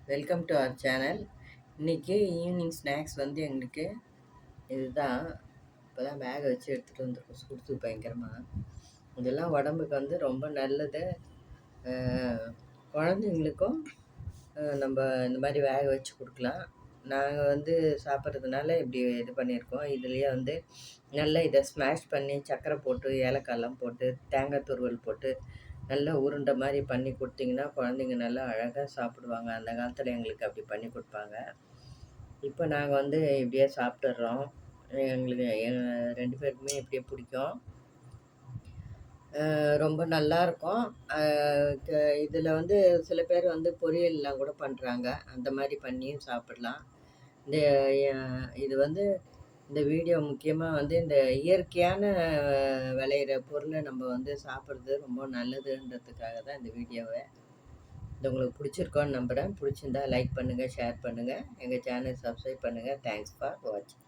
Welcome to our channel. இன்றைக்கி evening snacks வந்து எங்களுக்கு இதுதான். இப்போ தான் பேகை வச்சு எடுத்துகிட்டு வந்திருக்கோம். சுடுது பயங்கரமாக. இதெல்லாம் உடம்புக்கு வந்து ரொம்ப நல்லது. குழந்தைங்களுக்கும் நம்ம இந்த மாதிரி வேக வச்சு கொடுக்கலாம். நாங்கள் வந்து சாப்பிட்றதுனால இப்படி இது பண்ணியிருக்கோம். இதுலேயே வந்து நல்லா இதை ஸ்மாஷ் பண்ணி சர்க்கரை போட்டு ஏலக்காயெல்லாம் போட்டு தேங்காய் துருவல் போட்டு நல்லா உருண்டை மாதிரி பண்ணி கொடுத்தீங்கன்னா குழந்தைங்க நல்லா அழகாக சாப்பிடுவாங்க. அந்த காலத்தில் எங்களுக்கு அப்படி பண்ணி கொடுப்பாங்க. இப்போ நாங்கள் வந்து இப்படியே சாப்பிட்டுடுறோம். எங்களுக்கு 2 பேருக்குமே இப்படியே பிடிக்கும். ரொம்ப நல்லாயிருக்கும். இதில் வந்து சில பேர் வந்து பொரியல்லாம் கூட பண்ணுறாங்க. அந்த மாதிரி பண்ணியும் சாப்பிடலாம். இந்த இது வந்து இந்த வீடியோ முக்கியமாக வந்து இந்த இயற்கையான விளையிற பொருளை நம்ம வந்து சாப்பிட்றது ரொம்ப நல்லதுன்றதுக்காக தான் இந்த வீடியோவை. இது உங்களுக்கு பிடிச்சிருக்கோன்னு நம்புகிறேன். பிடிச்சிருந்தா லைக் பண்ணுங்கள், ஷேர் பண்ணுங்கள், எங்கள் சேனல் சப்ஸ்கிரைப் பண்ணுங்கள். தேங்க்ஸ் ஃபார் வாட்சிங்.